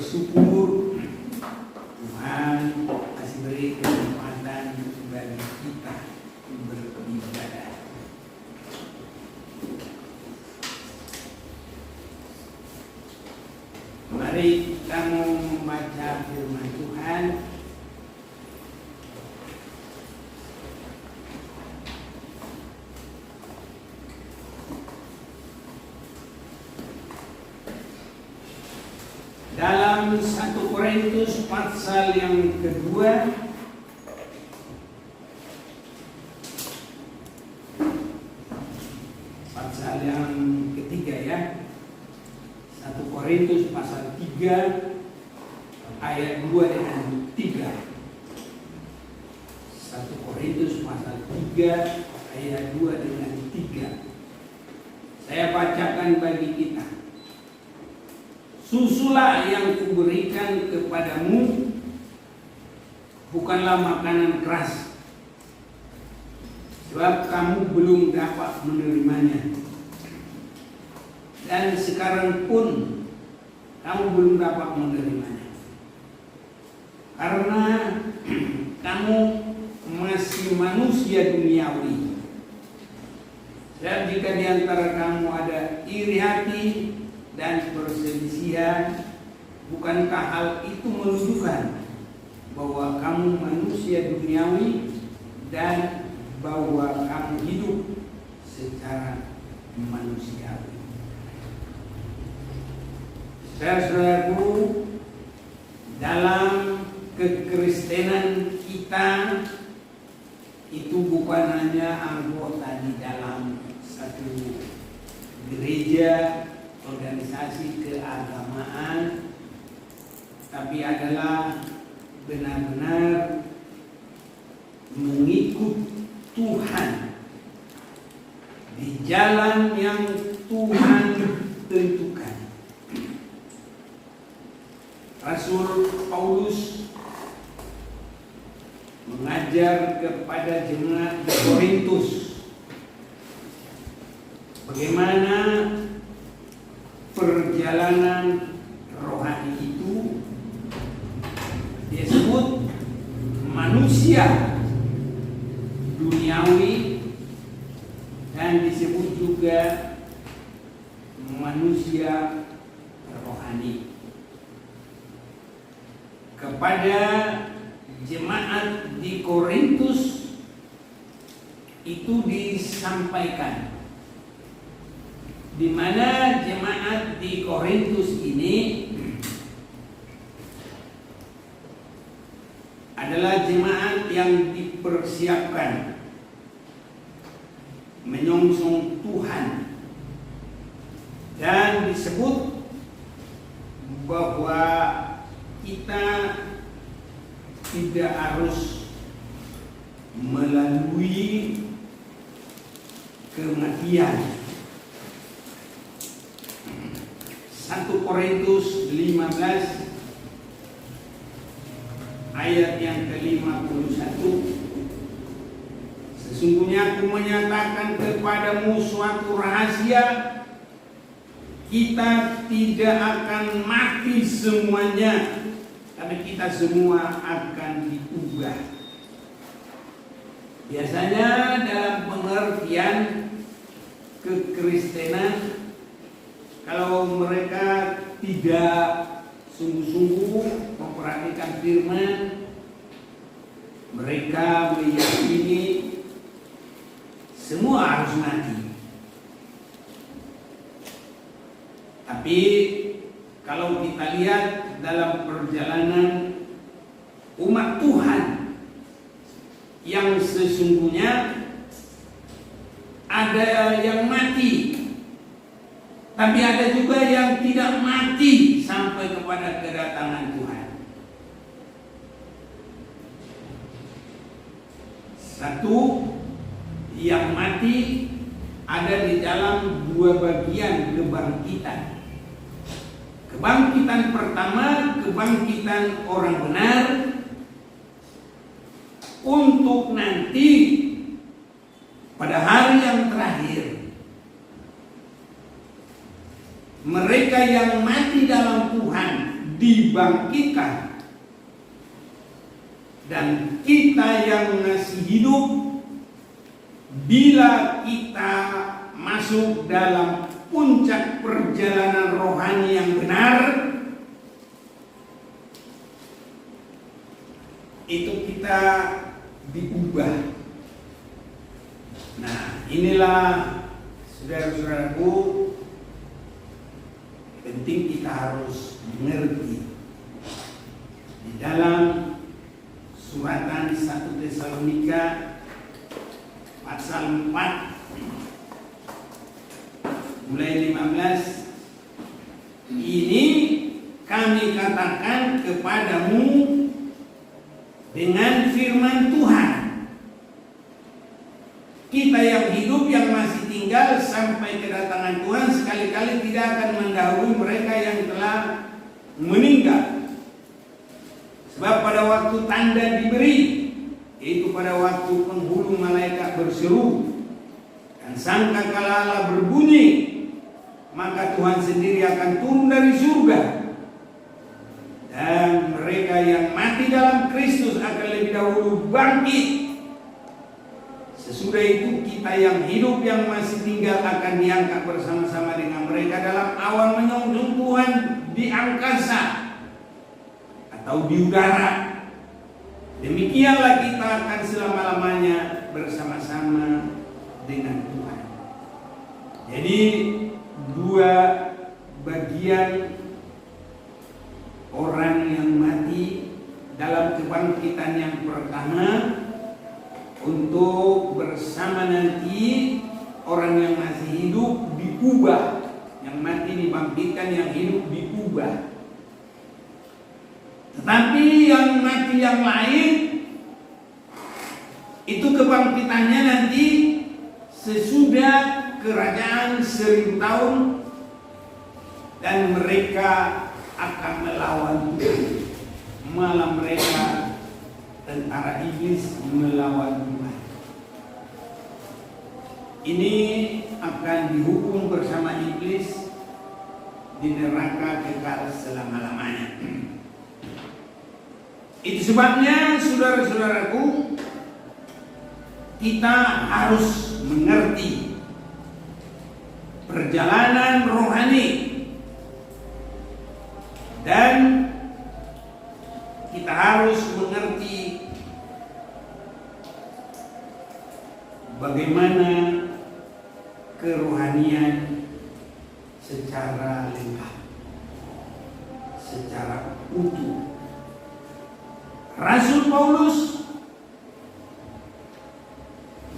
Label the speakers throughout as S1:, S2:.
S1: bersyukur Tuhan masih beri kesempatan bagi kita beribadah. Mari kita membaca firman Tuhan. Dalam 1 Korintus pasal yang kedua pasal yang ketiga ya. 1 Korintus pasal 3 ayat 2 dengan 3. 1 Korintus pasal 3 ayat 2 dengan 3. Saya bacakan bagi kita. Susulah yang kuberikan kepadamu bukanlah makanan keras, sebab kamu belum dapat menerimanya. Dan sekarang pun kamu belum dapat menerimanya, karena kamu masih manusia duniawi. Dan jika di antara kamu ada iri hati dan perselisihan, bukankah hal itu menunjukkan bahwa kamu manusia duniawi dan bahwa kamu hidup secara manusiawi? Saudara-saudaraku, dalam kekristenan kita itu bukan hanya anggota di dalam satu gereja, organisasi keagamaan, tapi adalah benar-benar mengikut Tuhan di jalan yang Tuhan tentukan. Rasul Paulus mengajar kepada jemaat di Korintus bagaimana perjalanan rohani itu. Dia sebut manusia duniawi dan disebut juga manusia rohani. Kepada jemaat di Korintus itu disampaikan, di mana jemaat di Korintus ini adalah jemaat yang dipersiapkan menyongsong Tuhan, dan disebut bahwa kita tidak harus melalui kematian. 1 Korintus 15 ayat yang ke-51. Sesungguhnya aku menyatakan kepadamu suatu rahasia, kita tidak akan mati semuanya, tapi kita semua akan diubah. Biasanya dalam pengertian kekristenan, kalau mereka tidak sungguh-sungguh memperhatikan firman, mereka meyakini semua harus mati. Tapi kalau kita lihat dalam perjalanan umat Tuhan yang sesungguhnya, ada yang mati, tapi ada juga yang tidak mati sampai kepada kedatangan Tuhan. Satu, yang mati ada di dalam dua bagian kebangkitan. Kebangkitan pertama, kebangkitan orang benar, untuk nanti pada hari yang terakhir mereka yang mati dalam Tuhan dibangkitkan. Dan kita yang masih hidup, bila kita masuk dalam puncak perjalanan rohani yang benar, itu kita diubah. Nah, inilah saudara-saudaraku, penting kita harus mengerti di dalam suratan 1 Tesalonika pasal 4 mulai 15, ini kami katakan kepadamu dengan firman Tuhan. Kita yang hidup, yang masih tinggal sampai kedatangan Tuhan, sekali-kali tidak akan mendahului mereka yang telah meninggal. Sebab pada waktu tanda diberi, yaitu pada waktu penghulu malaikat berseru dan sangkakala Allah berbunyi, maka Tuhan sendiri akan turun dari surga, dan mereka yang mati dalam Kristus akan lebih dahulu bangkit. Sesudah itu kita yang hidup, yang masih tinggal, akan diangkat bersama-sama dengan mereka dalam awan menyongsong Tuhan di angkasa atau di udara. Demikianlah kita akan selama-lamanya bersama-sama dengan Tuhan. Jadi dua bagian orang yang mati dalam kebangkitan yang pertama, untuk bersama nanti orang yang masih hidup diubah, yang mati dibangkitkan, yang hidup diubah. Tetapi yang mati yang lain itu kebangkitannya nanti sesudah kerajaan 1000 tahun, dan mereka akan melawan Tuhan. Malah mereka, tentara iblis, melawan Tuhan. Ini akan dihukum bersama iblis di neraka kekal selama-lamanya. Itu sebabnya saudara-saudaraku, kita harus mengerti perjalanan rohani, dan kita harus mengerti bagaimana kerohanian secara lengkap, secara utuh. Rasul Paulus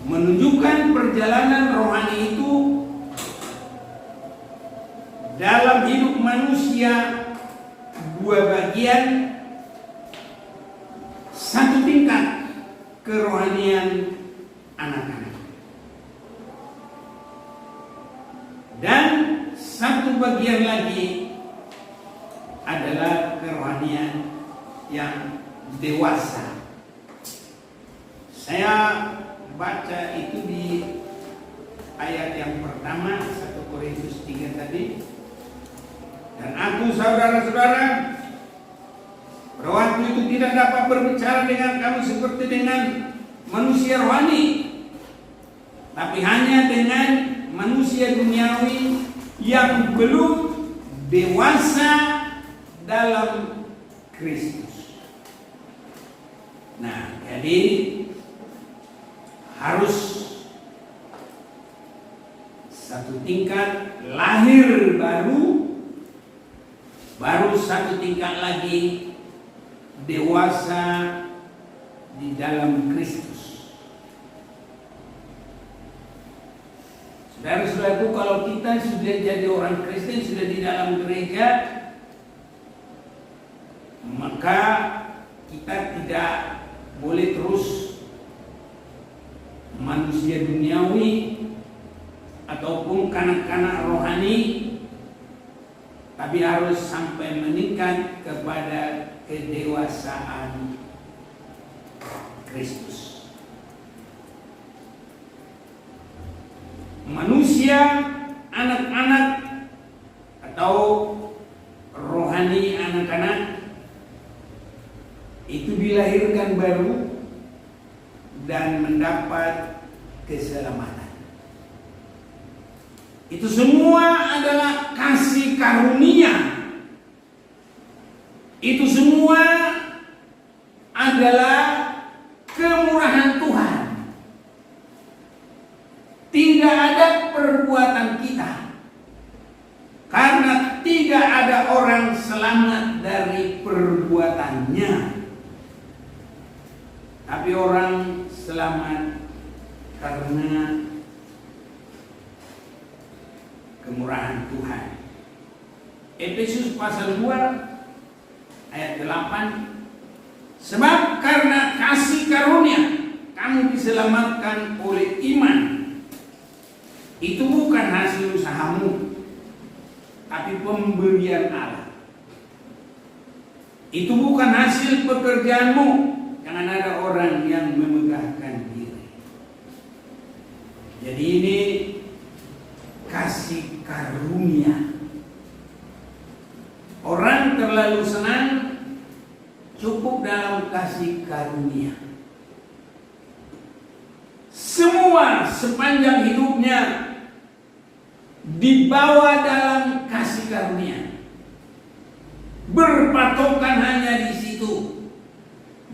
S1: menunjukkan perjalanan rohani itu dalam hidup manusia, dua bagian. Satu tingkat kerohanian anak-anak, dan satu bagian lagi adalah kerohanian yang dewasa. Saya baca itu di ayat yang pertama, 1 Korintus 3 tadi. Dan aku, saudara-saudara, pada waktu itu tidak dapat berbicara dengan kamu seperti dengan manusia rohani, tapi hanya dengan manusia duniawi yang belum dewasa dalam Kristus. Nah, jadi harus satu tingkat lahir baru satu tingkat lagi dewasa di dalam Kristus. Saudara-saudaraku, kalau kita sudah jadi orang Kristen, sudah di dalam gereja, maka kita tidak boleh terus manusia duniawi ataupun kanak-kanak rohani, tapi harus sampai meningkat kepada kedewasaan Kristus. Manusia, anak-anak atau rohani anak-anak dilahirkan baru dan mendapat keselamatan. Itu semua adalah kasih karunia. Itu semua adalah kemurahan Tuhan. Tidak ada perbuatan kita. Karena tidak ada orang selamat dari perbuatannya. Tapi orang selamat karena kemurahan Tuhan. Efesus pasal 2 ayat 8. Sebab karena kasih karunia kamu diselamatkan oleh iman. Itu bukan hasil usahamu, tapi pemberian Allah. Itu bukan hasil pekerjaanmu. Jangan ada orang yang memegahkan diri. Jadi ini kasih karunia. Orang terlalu senang cukup dalam kasih karunia. Semua sepanjang hidupnya dibawa dalam kasih karunia, berpatokan hanya di situ,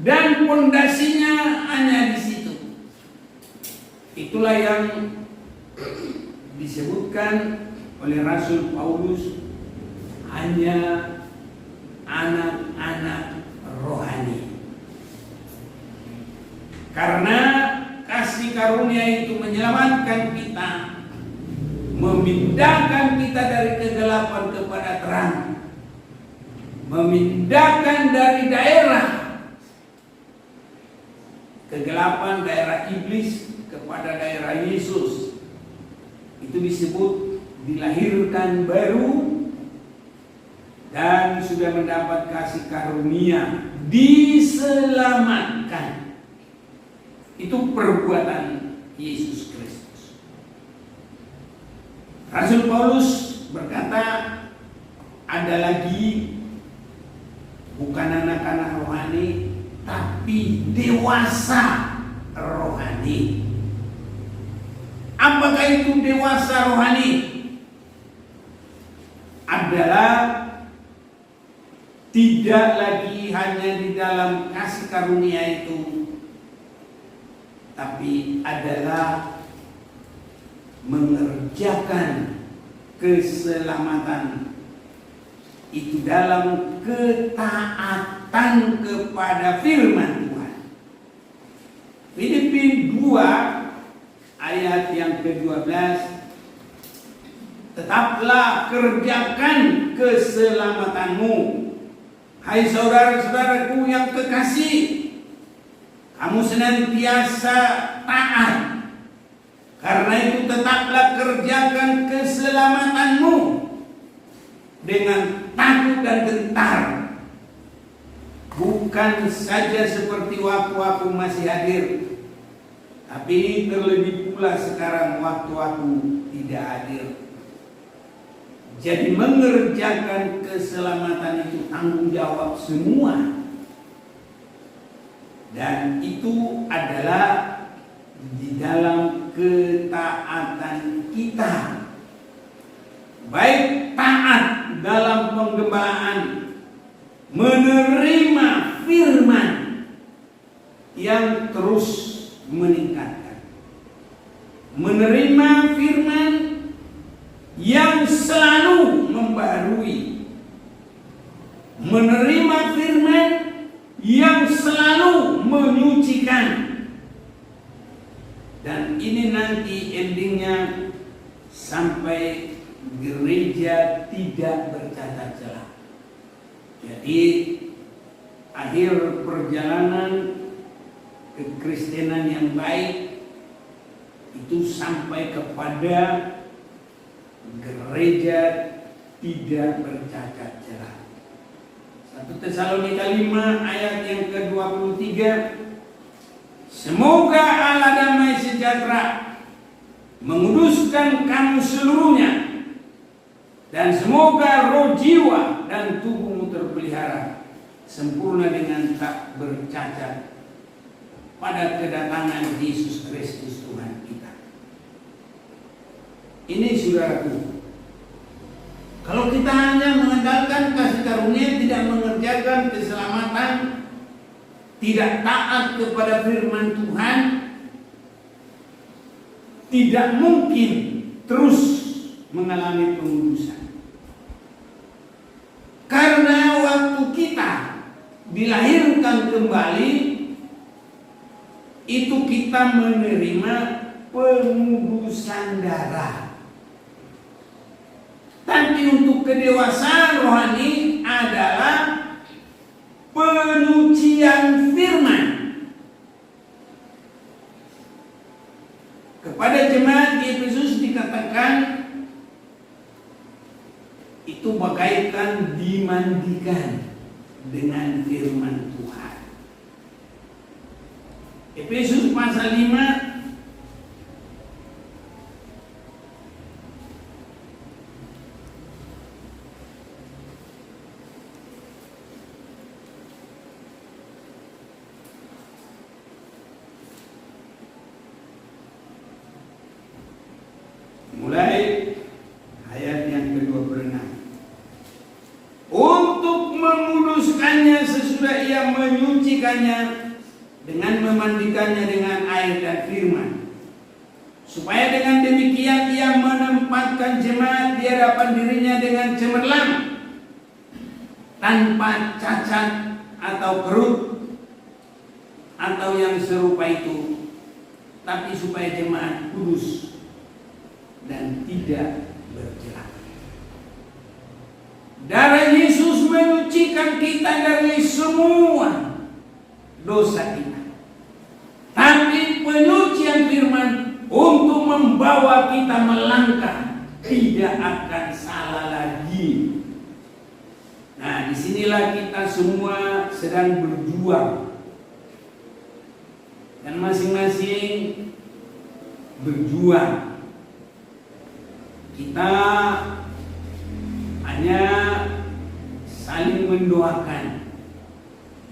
S1: dan pondasinya hanya di situ. Itulah yang disebutkan oleh Rasul Paulus, hanya anak-anak rohani. Karena kasih karunia itu menyelamatkan kita, memindahkan kita dari kegelapan kepada terang, memindahkan dari daerah kegelapan, daerah iblis, kepada daerah Yesus. Itu disebut dilahirkan baru dan sudah mendapat kasih karunia, diselamatkan. Itu perbuatan Yesus Kristus. Rasul Paulus berkata, ada lagi bukan anak-anak rohani, tapi dewasa rohani. Apakah itu dewasa rohani? Adalah tidak lagi hanya di dalam kasih karunia itu, tapi adalah mengerjakan keselamatan itu dalam ketaatan kepada firman Tuhan. Filipi 2 ayat yang ke-12, tetaplah kerjakan keselamatanmu, hai saudara-saudaraku yang kekasih, kamu senantiasa taat. Karena itu tetaplah kerjakan keselamatanmu dengan takut dan gentar, bukan saja seperti waktu aku masih hadir, tapi terlebih pula sekarang waktu aku tidak hadir. Jadi mengerjakan keselamatan itu tanggung jawab semua, dan itu adalah di dalam ketaatan kita, baik taat dalam penggembalaan, menerima firman yang terus meningkatkan, menerima firman yang selalu membaharui, menerima firman yang selalu menyucikan. Dan ini nanti endingnya sampai gereja tidak bercacat celah. Jadi akhir perjalanan kekristenan yang baik itu sampai kepada gereja tidak bercacat celah. 1 Tesalonika 5 ayat yang ke-23, semoga Allah damai sejahtera menguduskan kamu seluruhnya, dan semoga roh, jiwa, dan tubuhmu terpelihara sempurna dengan tak bercacat pada kedatangan Yesus Kristus Tuhan kita. Ini saudaraku, kalau kita hanya mengandalkan kasih karunia, tidak mengerjakan keselamatan, tidak taat kepada firman Tuhan, tidak mungkin terus mengalami pengudusan. Karena waktu kita dilahirkan kembali, itu kita menerima pengudusan darah. Tapi untuk kedewasaan rohani adalah penyucian firman. Kepada jemaat di Efesus dikatakan itu bagaikan dimandikan dengan firman Tuhan. Efesus pasal 5 mulai ayat yang ke-26. Untuk menguduskannya sesudah ia menyucikannya dengan memandikannya dengan air dan firman, supaya dengan demikian ia menempatkan jemaat di hadapan dirinya dengan cemerlang, tanpa cacat atau kerut atau yang serupa itu, tapi supaya jemaat kudus dan tidak bercela. Darah Yesus menyucikan kita dari semua dosa kita. Tapi penyucian firman untuk membawa kita melangkah tidak akan salah lagi. Nah, disinilah kita semua sedang berjuang, dan masing-masing berjuang. Kita hanya saling mendoakan.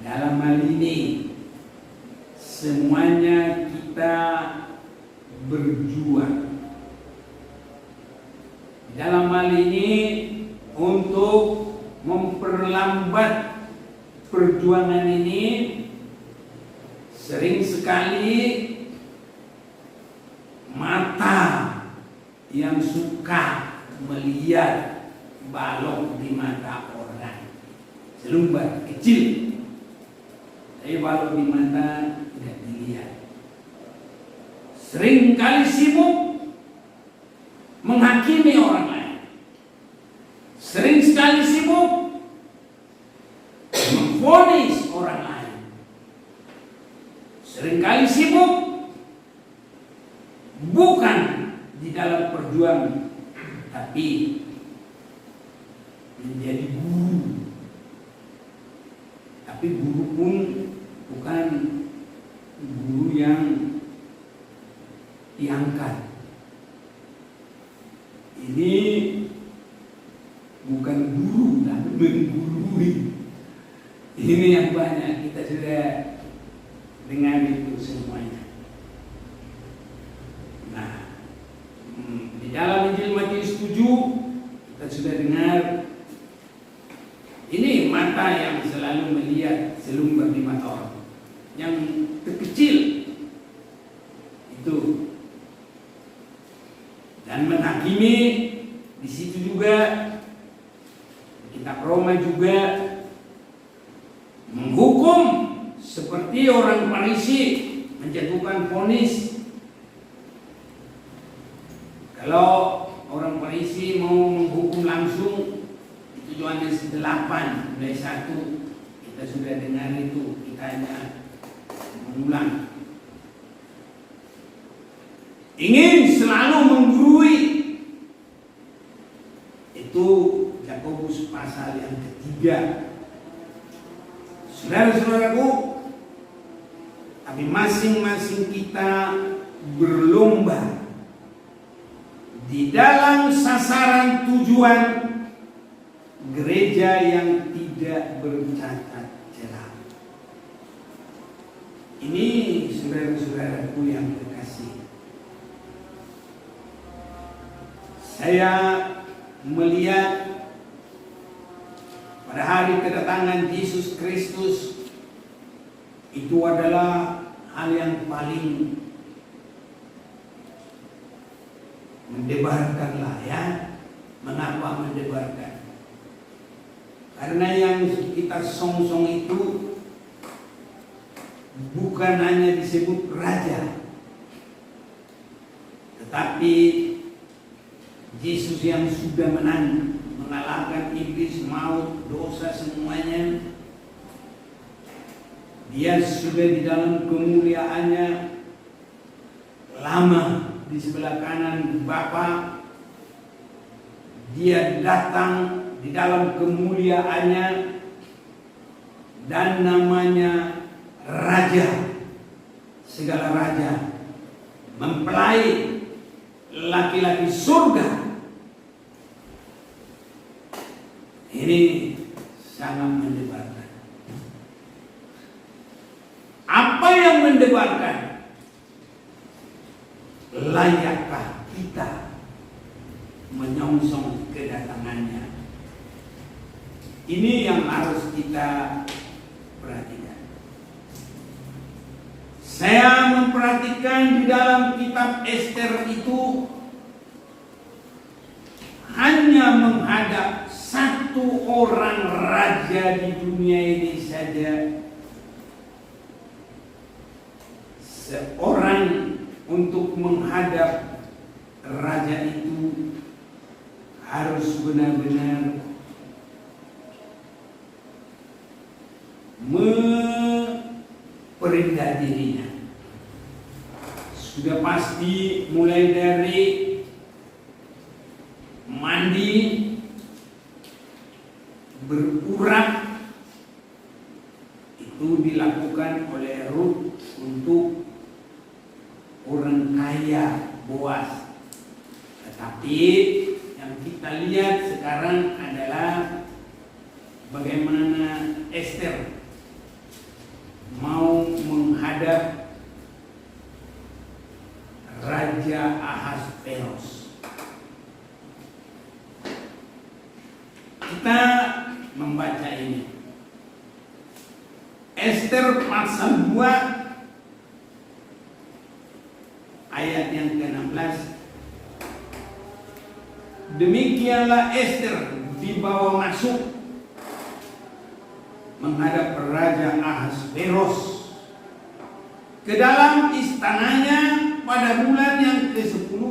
S1: Dalam hal ini semuanya kita berjuang. Dalam hal ini untuk memperlambat perjuangan ini, sering sekali mata yang suka melihat balok di mata orang, selumbar kecil, tapi balok di mata tidak dilihat. Sering kali sibuk menghakimi orang lain, sering sekali sibuk memvonis orang lain, sering kali sibuk bukan di dalam perjuangan, tapi menjadi guru. Tapi guru pun bukan guru yang diangkat. Ini bukan guru, tapi menggurui. Ini yang banyak kita sudah dengar itu semuanya. Nah, di dalam Injil Matius 7 kita sudah dengar, ini mata yang selalu melihat selumbar di mata orang, yang terkecil itu, dan menghakimi. Di situ juga kitab Roma juga menghukum seperti orang Farisi, menjatuhkan vonis. Kalau orang Farisi mau menghukum langsung, itu Yohanes 8 mulai 1 kita sudah dengar itu, kita hanya mengulang. Ingin selalu menggurui, itu Yakobus pasal yang ketiga. Saudara-saudaraku, tapi masing-masing kita berlomba di dalam sasaran tujuan gereja yang tidak bercacat saudara-saudaraku yang terkasih, saya melihat pada hari kedatangan Yesus Kristus itu adalah hal yang paling mendebarkan lah ya. Mengapa mendebarkan? Karena yang kita song-song itu bukan hanya disebut raja, tetapi Yesus yang sudah menang, mengalahkan iblis, maut, dosa semuanya. Dia sudah di dalam kemuliaannya, lama di sebelah kanan Bapa. Dia datang di dalam kemuliaannya dan namanya Raja, segala raja, mempelai laki-laki surga. Ini sangat mendebarkan. Apa yang mendebarkan? Layakkah kita menyongsong kedatangannya? Ini yang harus kita perhatikan. Saya memperhatikan di dalam kitab Ester itu hanya menghadap satu orang raja di dunia ini saja. Seorang untuk menghadap raja itu harus benar-benar memperindah dirinya. Sudah pasti mulai dari mandi, berurat, itu dilakukan oleh Rut untuk orang kaya Boas. Tetapi yang kita lihat sekarang adalah bagaimana Ester mau menghadap Raja Ahasveros. Kita membaca ini. Ester pasal 2 ayat yang ke-16. Demikianlah Ester dibawa masuk menghadap Raja Ahasveros ke dalam istananya pada bulan yang ke-10,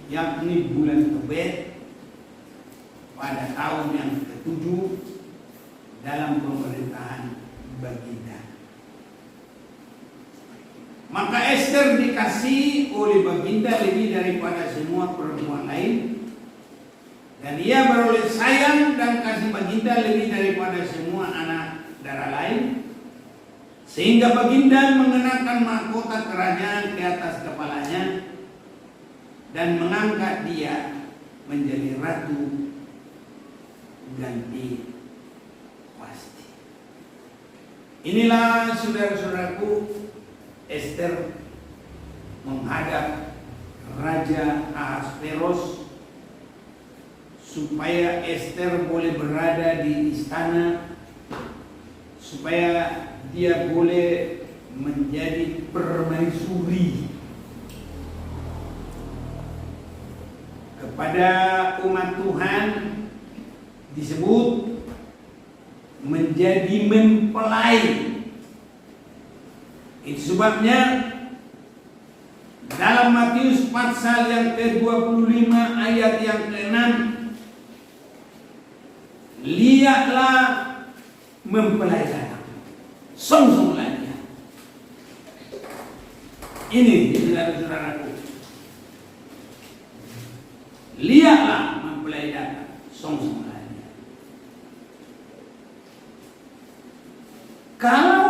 S1: yakni bulan Tebet, pada tahun yang ke-7 dalam pemerintahan Baginda. Maka Ester dikasihi oleh Baginda lebih daripada semua perempuan lain, dan ia beroleh sayang dan kasih Baginda lebih daripada semua anak darah lain, sehingga Baginda mengenakan mahkota kerajaan ke atas kepalanya dan mengangkat dia menjadi ratu ganti Wasti. Inilah saudara-saudaraku, Ester menghadap Raja Ahasveros supaya Ester boleh berada di istana, supaya dia boleh menjadi permaisuri kepada umat Tuhan. Disebut menjadi mempelai. Itu sebabnya dalam Matius pasal yang ke-25 ayat yang ke-6, lihatlah mempelai datang, songsonglah dia. Ini saudara-saudaraku, lihatlah mempelai datang, songsonglah dia. Kalau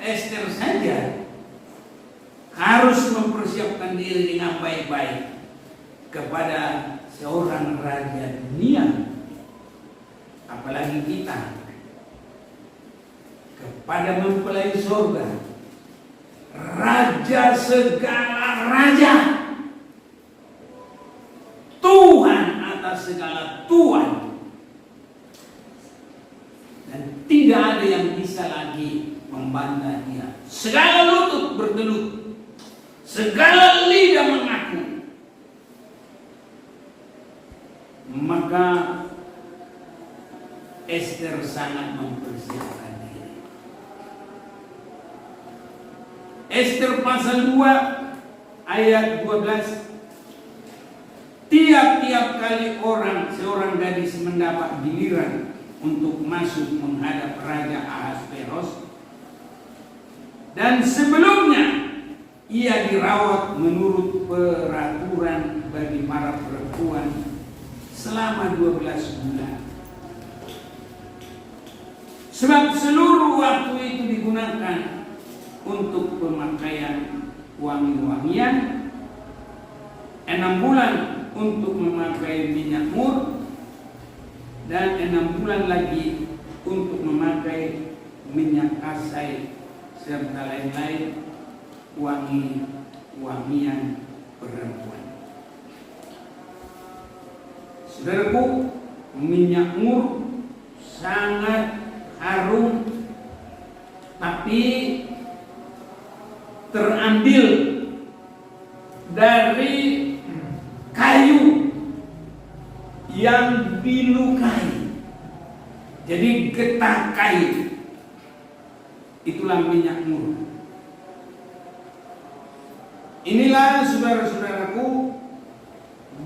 S1: Ester saja harus mempersiapkan diri dengan baik-baik kepada seorang raja dunia, apalagi kita kepada mempelai surga, Raja segala raja, Tuhan atas segala Tuhan, dan tidak ada yang bisa lagi membantah Dia. Segala lutut bertelut, segala lidah mengaku. Maka Ester sangat mempersiapkan diri. Ester pasal 2 ayat 12. Tiap-tiap kali seorang gadis mendapat giliran untuk masuk menghadap Raja Ahasveros, dan sebelumnya ia dirawat menurut peraturan bagi para perempuan selama 12 bulan. Sebab seluruh waktu itu digunakan untuk pemakaian wangi-wangian, 6 bulan untuk memakai minyak mur, dan 6 bulan lagi untuk memakai minyak kasai serta lain-lain wangi-wangian perempuan. Saudaraku, minyak mur sangat harum, tapi terambil dari kayu yang dilukai, jadi getah kayu. Itulah minyak mur. Inilah saudara-saudaraku,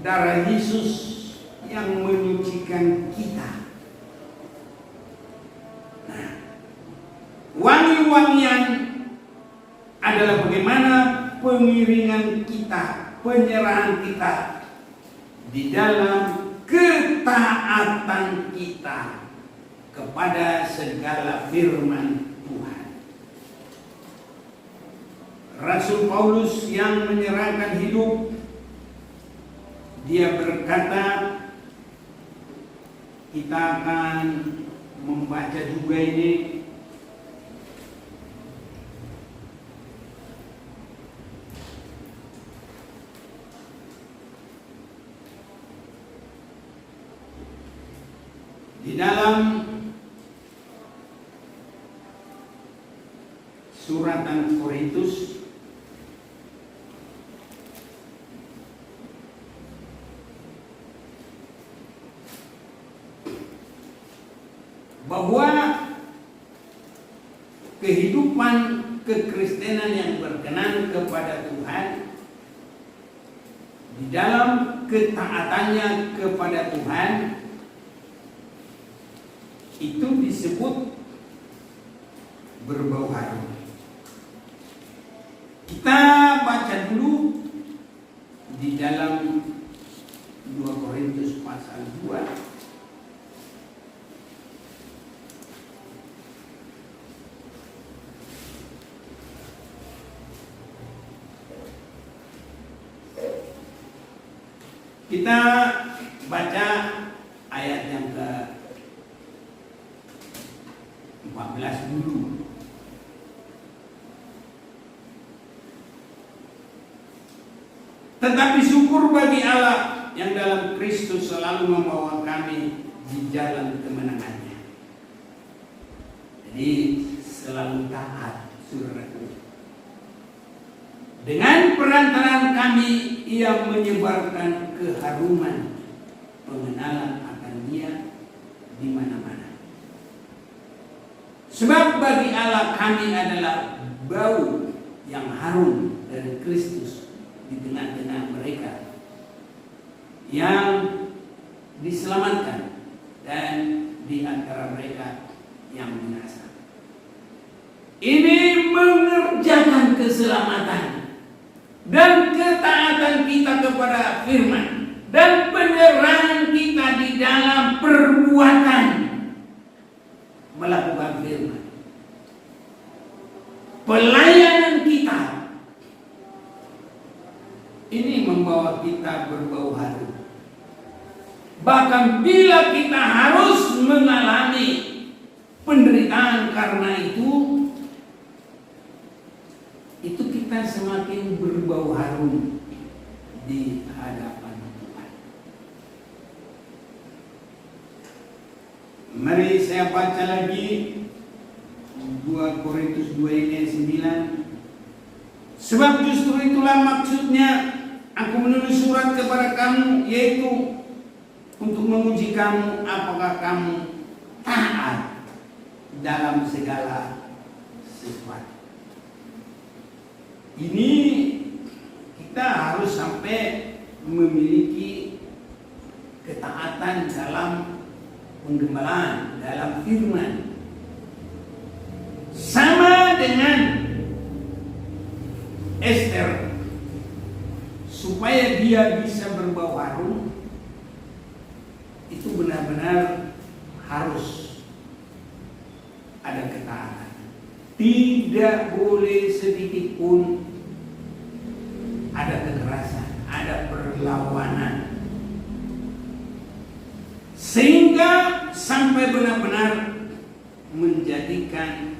S1: darah Yesus yang menyucikan kita. Nah, wangi-wangian adalah bagaimana pengiringan kita, penyerahan kita di dalam ketaatan kita kepada segala firman Tuhan. Rasul Paulus yang menyerahkan hidup, dia berkata, kita akan membaca juga ini, di dalam suratan Korintus bahwa kehidupan kekristenan yang berkenan kepada Tuhan, di dalam ketaatannya kepada Tuhan, itu disebut berbau harum. Kita baca dulu di dalam 2 Korintus pasal 2. Kita baca ayat yang ke-14 dulu. Tetapi syukur bagi Allah yang dalam Kristus selalu membawa kami di jalan kemenangannya. Jadi selalu taat, saudaraku. Dengan perantaraan kami, Ia menyebarkan keharuman pengenalan akan Dia di mana-mana. Sebab bagi Allah kami adalah bau yang harum dari Kristus di tengah-tengah mereka yang diselamatkan dan di antara mereka yang binasa. Ini mengerjakan keselamatan dan ketaatan kita kepada firman dan penyerahan kita di dalam perbuatan melakukan firman. Pelayanan kita ini membawa kita berbau harum. Bahkan bila kita harus mengalami penderitaan karena itu kita harum di hadapan Tuhan. Mari saya baca lagi 2 Korintus 2 ayat 9. Sebab justru itulah maksudnya aku menulis surat kepada kamu, yaitu untuk menguji kamu apakah kamu taat dalam segala sesuatu. Ini kita harus sampai memiliki ketaatan dalam penggembalaan, dalam firman. Sama dengan Esther, supaya dia bisa berbau harum, itu benar-benar harus ada ketaatan. Tidak boleh sedikit pun ada kekerasan, ada perlawanan, sehingga sampai benar-benar menjadikan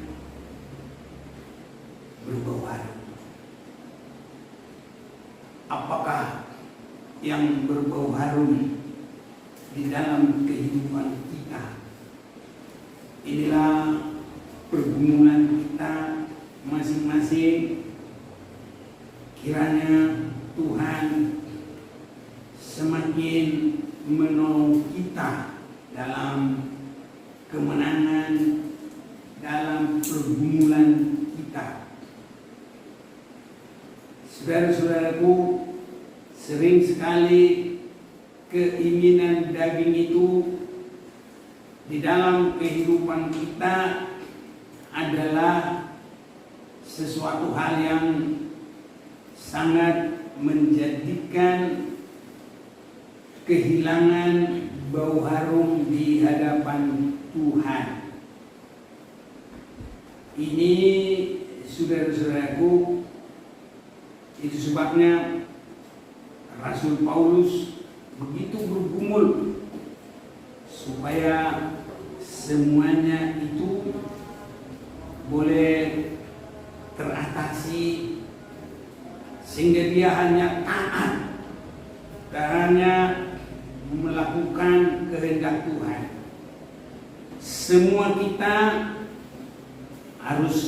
S1: berbau harum. Apakah yang berbau harum di dalam kehidupan kita? Inilah pergumulan kita masing-masing. Kiranya Tuhan semakin menolong kita dalam kemenangan, dalam pergumulan kita. Saudara-saudaraku, sering sekali keinginan daging itu di dalam kehidupan kita adalah sesuatu hal yang sangat menjadikan kehilangan bau harum di hadapan Tuhan. Ini saudara-saudaraku, itu sebabnya Rasul Paulus begitu bergumul supaya semuanya itu boleh teratasi, sehingga dia hanya taat dan hanya melakukan kehendak Tuhan. Semua kita harus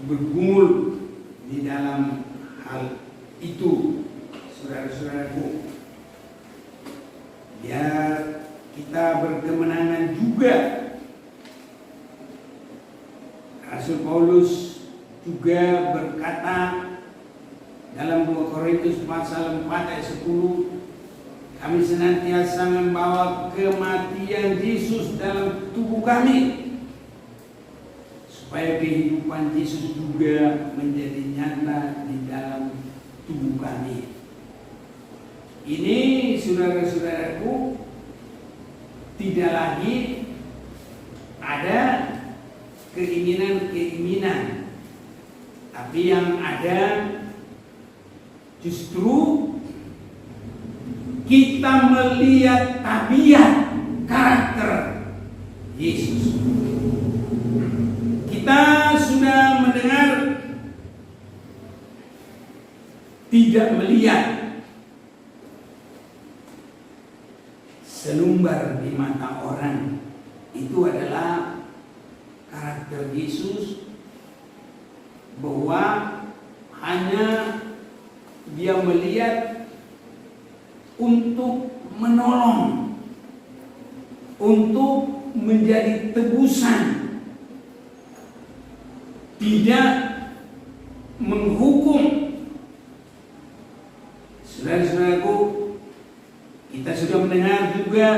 S1: bergumul di dalam hal itu, saudara-saudaraku, biar kita berkemenangan juga. Rasul Paulus juga berkata dalam 2 Korintus pasal 4 ayat 10, kami senantiasa membawa kematian Yesus dalam tubuh kami, supaya kehidupan Yesus juga menjadi nyata di dalam tubuh kami. Ini saudara-saudaraku, tidak lagi ada keinginan-keinginan, tapi yang ada justru kita melihat tabiat karakter Yesus. Kita sudah mendengar tidak melihat selumbar di mata orang, itu adalah karakter Yesus, bahwa hanya dia melihat untuk menolong, untuk menjadi tebusan, tidak menghukum. Saudara-saudaraku, kita sudah mendengar juga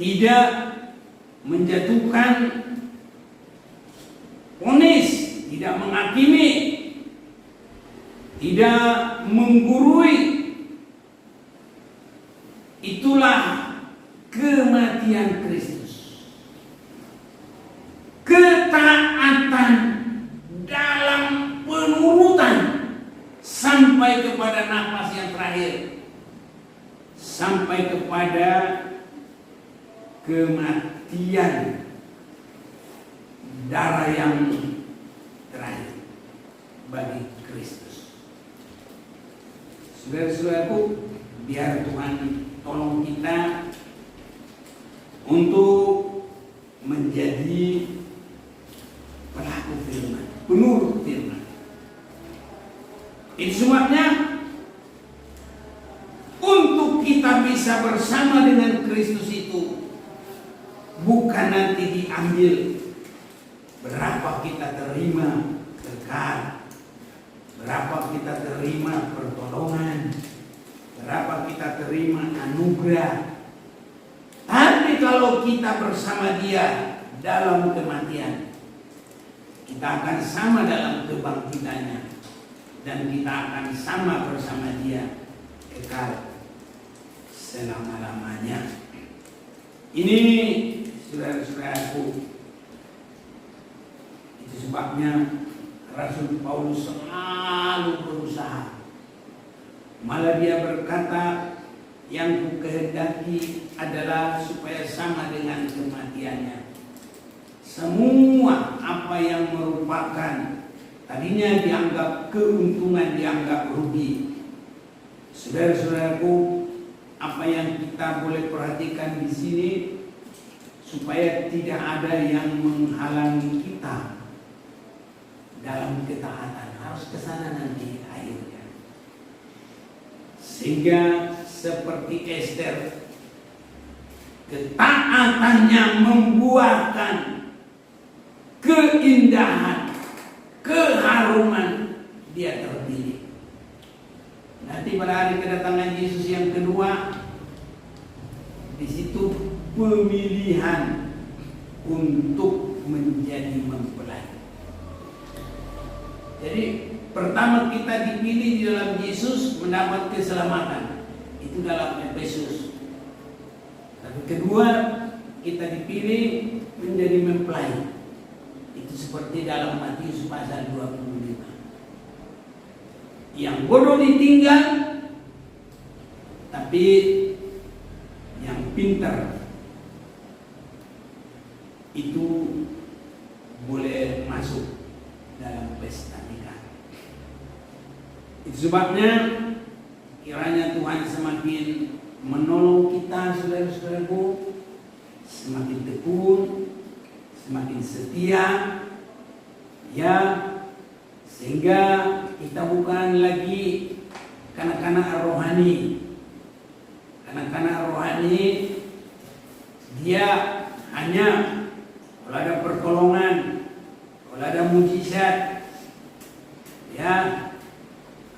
S1: tidak menjatuhkan vonis, tidak menghakimi, tidak menggurui. Itulah kematian Kristus. Ketaatan dalam penurutan sampai kepada nafas yang terakhir, sampai kepada kematian darah yang terakhir bagi Kristus. Saudara-saudaraku, biar Tuhan tolong kita untuk menjadi pelaku firman, penurut firman. Itu sebabnya untuk kita bisa bersama dengan Kristus itu bukan nanti diambil berapa kita terima berkat, berapa kita terima pertolongan, berapa kita terima anugerah. Tapi kalau kita bersama Dia dalam kematian, kita akan sama dalam kebangkitannya, dan kita akan sama bersama Dia kekal selama-lamanya. Ini saudara-saudaraku, itu sebabnya Rasul Paulus selalu berusaha. Malah dia berkata, yang kukehendaki adalah supaya sama dengan kematiannya. Semua apa yang merupakan tadinya dianggap keuntungan, dianggap rugi. Saudara-saudaraku, apa yang kita boleh perhatikan di sini, supaya tidak ada yang menghalangi kita dalam ketaatan. Harus ke sana nanti akhirnya. Sehingga seperti Ester, ketaatannya membuahkan keindahan, keharuman, dia terpilih. Nanti pada hari kedatangan Yesus yang kedua, di situ pemilihan untuk menjadi mempelai. Jadi pertama kita dipilih di dalam Yesus mendapat keselamatan, itu dalam Efesus. Tapi kedua kita dipilih menjadi mempelai, itu seperti dalam Matius pasal 25. Yang bodoh ditinggal, tapi yang pintar itu boleh masuk dalam pesta nikah. Itu sebabnya kiranya Tuhan semakin menolong kita, saudara-saudaraku, semakin tekun, semakin setia, ya, sehingga kita bukan lagi kanak-kanak rohani. Kanak-kanak rohani dia hanya kalau ada pertolongan, kalau ada mujizat, ya,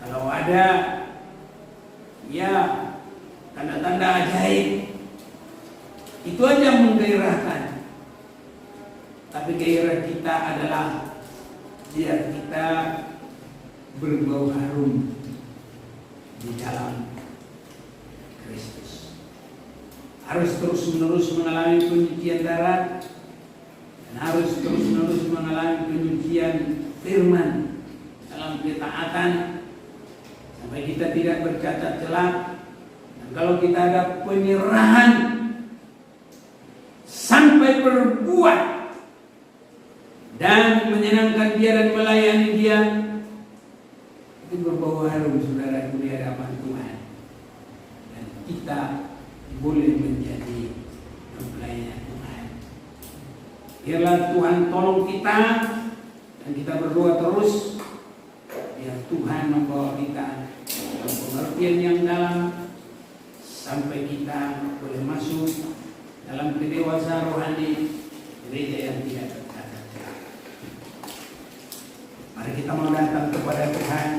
S1: kalau ada ya tanda-tanda ajaib, itu aja menggairahkan. Tapi gairah kita adalah biar kita berbau harum di dalam Kristus. Harus terus-menerus mengalami penyucian darah, dan harus terus-menerus mengalami penyucian firman dalam ketaatan, sampai kita tidak bercacat celah. Dan kalau kita ada penyerahan sampai berbuat dan menyenangkan Dia dan melayani Dia, itu berbau harum, saudara, di hadapan Tuhan. Dan kita boleh menjadi mempelainya Tuhan. Biarlah Tuhan tolong kita, dan kita berdoa terus biar Tuhan membawa kita dalam pengertian yang dalam, sampai kita boleh masuk dalam kedewasaan rohani gereja yang tidak tercatat. Mari kita mau datang kepada Tuhan.